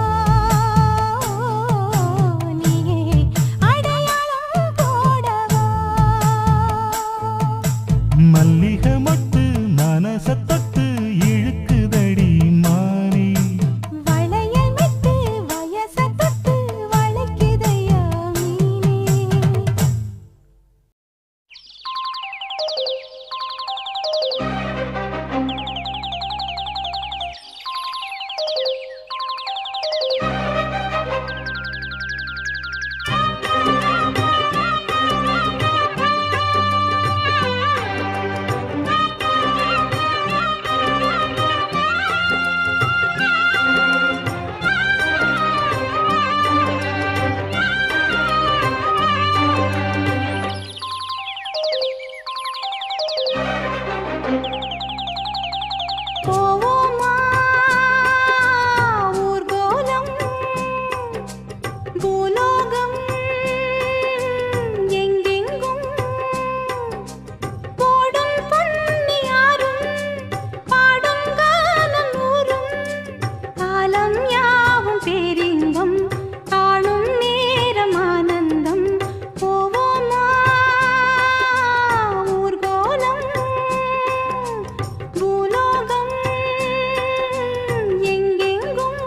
நீயே அடையாளம் போடவா. மல்லிகை மொட்டு மனச தொட்டு இழுக்குதடி மானே. வளையல் மிட்டு வயச தொட்டு வளைக்குதையா மீனே. போவோமா ஊர்கோலம் பூலோகம் எங்கெங்கும் போடும் பொன்னியாரும் பாடும் காலம் நூறும் காலம் யாவும் பேரின்பம் காணும் நேரம் ஆனந்தம். போவோமா ஊர்கோலம் பூலோகம் எங்கெங்கும்.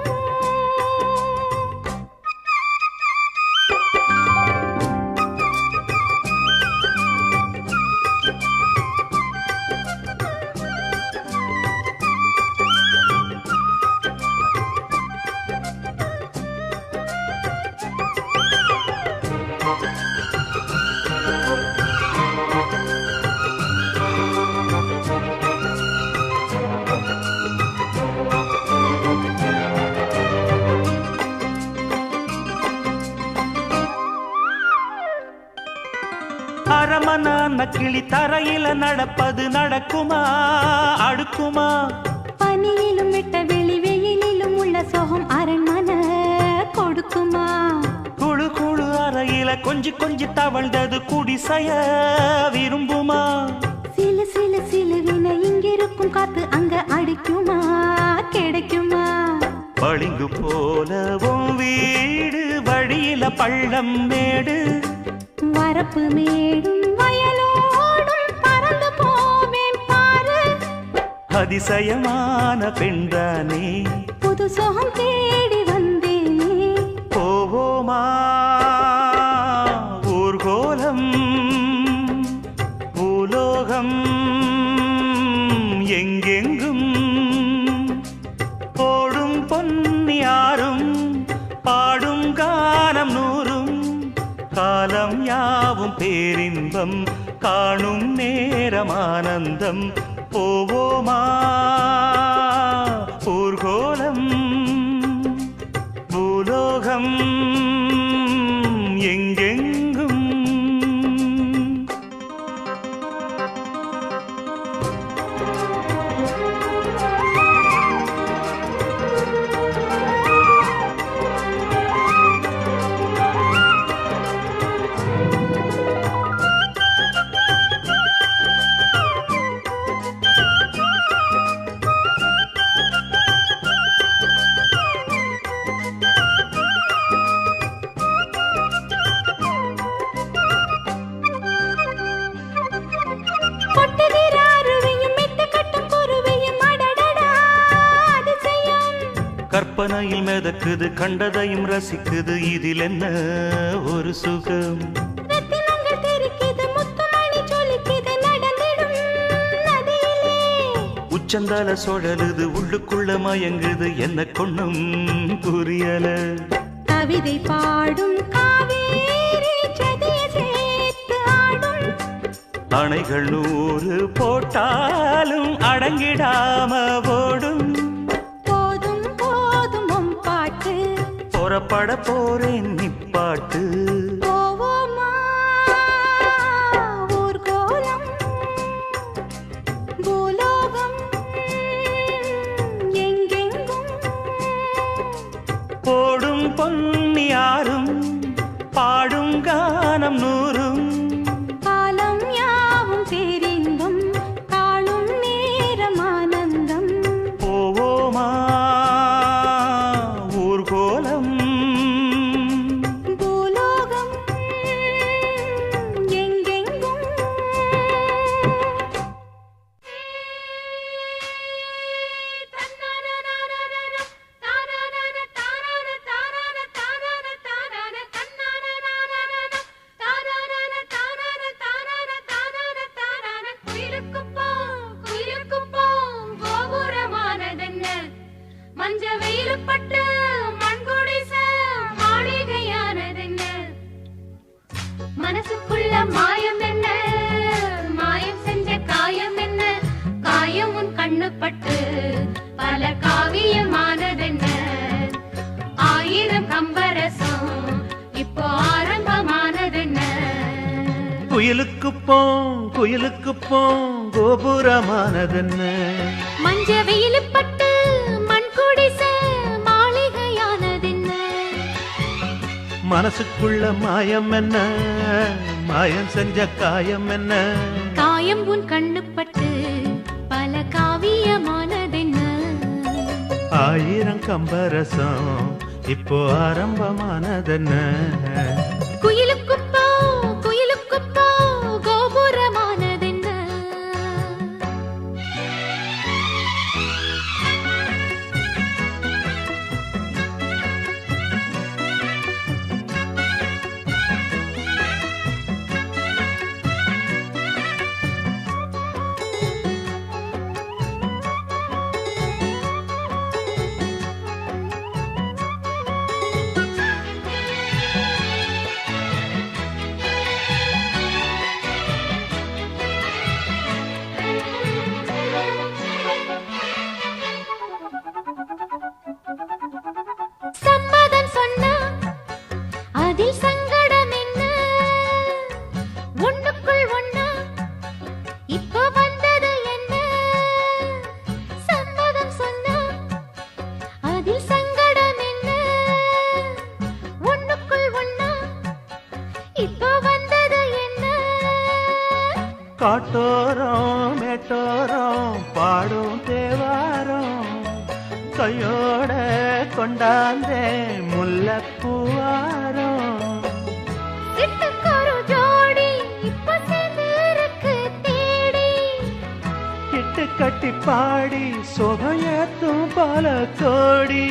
அரமனான கிளி தரையில நடப்பது நடக்குமா அடுக்குமா? பனியிலும் விட்ட வெளி வெயிலிலும் உள்ள சோகம் அரண்மனை கொடுக்குமா? குழு குழு அறையில கொஞ்சி கொஞ்சி தவழ்ந்தது குடிசைய விரும்புமா? சிலு சிலு சிலுவின இங்கிருக்கும் காத்து அங்க அடிக்குமா கிடைக்குமா? பளிங்கு போலவும் வீடு வழியில பள்ளம் மேடு வரப்பு மேடும் வயலோடும் பறந்து போவேன் பாரு. அதிசயமான பெண்தானே புது சோகம் தேடி வந்தேனே. போவோமா ஊர்கோலம் பூலோகம் எங்கெங்கும் போடும் பொன்னியாரும் பாடும் கானம் நூறும் காலம் யாவும் பேரின்பம் காணும் நேரம் ஆனந்தம். போவோமா ஊர்கோலம் பூலோகம் எங்கெங்கும். கற்பனையில் மிதக்குது, கண்டதையும் ரசிக்குது, இதில் என்ன ஒரு சுகம்? ரத்தினங்கள் தெரிக்குது, முத்துமணி ஜொலிக்குது, நடந்திடும் நதியிலே. உச்சந்தால சுழலுது, உள்ளுக்குள்ள மயங்குது, என்ன கொண்ணும் புரியல. கவிதை பாடும் காவேரி சதிய சேர்த்து ஆடும். அணைகள் 100 போட்டாலும் அடங்கிடாம ஓடும். போதும் போதும் உன் பாட்டு, புறப்பட போறேன் நிப்பாட்டு. போவோமா ஊர்கோலம், பூலோகம் எங்கெங்கும். போடும் பொன்னியாரும் பாடும் கானம் 100. காலம் யாவும் தெரிந்தும் காணும் நேரம் ஆனந்தம். போவோமா ஊர்கோலம், பூலோகம் எங்கெங்கும். மஞ்ச வெயிலுப்பட்டு மண்குடிச மாளிகையானதென்ன? மனசுக்குள்ள மாயம் என்ன? மாயம் செஞ்ச காயம் என்ன? காயம் உன் கண்ணுப்பட்டு பல காவியமானதென்ன? 1000 கம்பரசம் இப்போ ஆரம்பமானதென்ன? குயிலுக்கு போம் கோபுரமானதென்ன? மஞ்ச வெயிலுப்பட்டு மண்குடிச மாளிகையானதென்ன? மனசுக்குள்ள மாயம் என்ன? மாயம் செஞ்ச காயம் என்ன? காயம் உன் கண்ணுப்பட்டு பல காவியமானதென்ன? 1000 கம்பரசம் இப்போ ஆரம்பமானதென்ன? குயிலுக்கு போ கோபுரமானதென்ன? சம்மதம் சொன்னா அதில் சங்கடம் என்ன? ஒண்ணுக்குள் ஒண்ணா இப்போ வந்தது என்ன? சம்மதம் சொன்னா அதில் சங்கடம் என்ன? ஒண்ணுக்குள் ஒண்ணா இப்போ வந்தது என்ன? காட்டோரம் மேட்டோரம் பாடும் தேவாரம் கையோட கொண்டாந்தே முல்லைப்பூவாரம். சிட்டுக்கொரு ஜோடி இப்போ சேர்ந்திருக்கு தேடி. கிட்டு கட்டி பாடி சோபையத்தும் பல கோடி.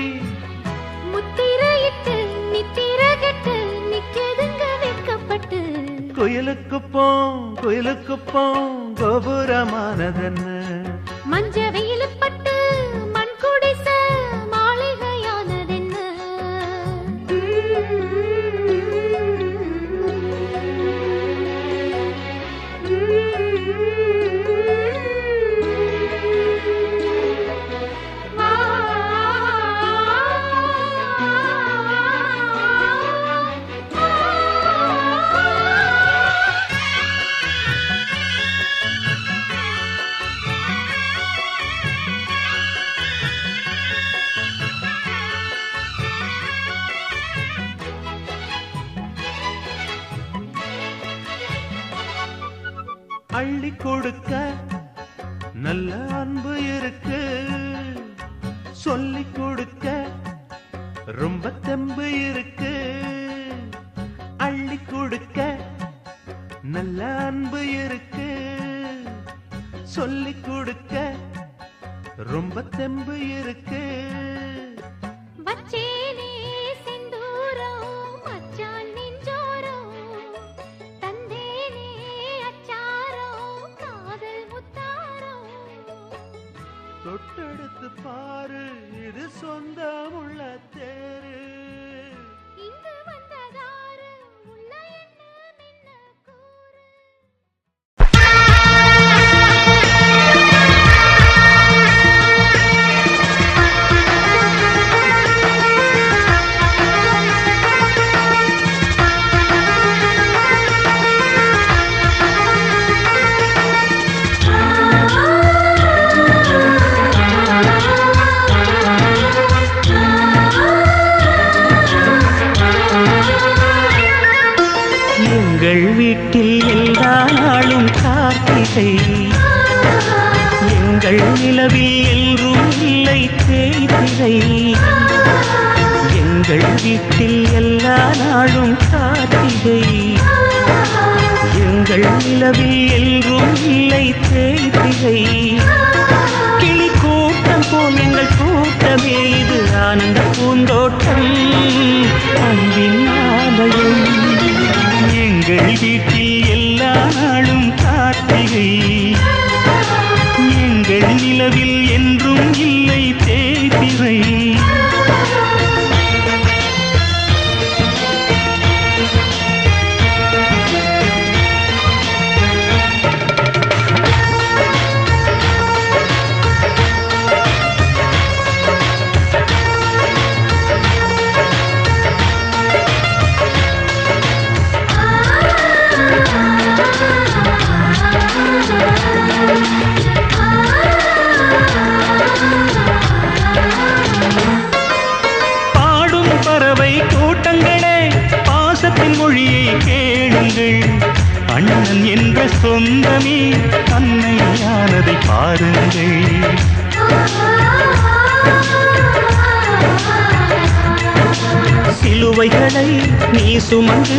முத்திரையிட்டு நித்திரகட்டு நிக்கதுங்க வைக்கப்பட்டு. குயிலுக்கு போம் கோபுரமானதென்ன? மஞ்ச வெயிலுப்பட்டு மண்குடிச மாளிகையானதென்ன? அள்ளி கொடுக்க நல்ல அன்பு இருக்கு, சொல்லி கொடுக்க ரொம்ப தெம்பு இருக்கு. அள்ளி கொடுக்க நல்ல அன்பு இருக்கு, சொல்லி கொடுக்க ரொம்ப தெம்பு இருக்கு. சொந்தமுள்ள தேரு இங்கு வந்ததாரு உள்ள என்ன கூறு எங்கள் வீட்டில் எல்லா நாளும் கார்த்திகை எங்கள் நிலவில் என்றும் இல்லை தேய்திரை எங்கள் வீட்டில் எல்லா நாளும் கார்த்திகை எங்கள் நிலவில் என்றும் இல்லை தேய்திரை கிளி கூட்டம் போல் எங்கள் கூட்டமே இது ஆனந்த பூந்தோட்டம் அன்பின் ஆலயம் எங்கள் வீட்டில் எல்லா நாளும் கார்த்திகை எங்கள் நிலவில் என்றும் இல்லை தேய்பிறை பாடும் பறவை கூட்டங்களே பாசத்தின் மொழியை கேளுங்கள் அண்ணன் என்ற சொந்தமே அன்னையானதை பாருங்கள் சிலுவைகளை நீ சுமந்து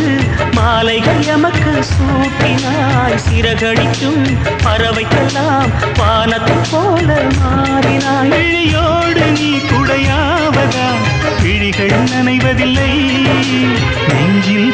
மாலைகள் எமக்கு சூட்டினாய் சிறகடிக்கும் பறவைக்கெல்லாம் வானத்தை போல மாறினாய் விழியோடு நீ குடையாவதா விழிகள் நனைவதில்லை நெஞ்சில்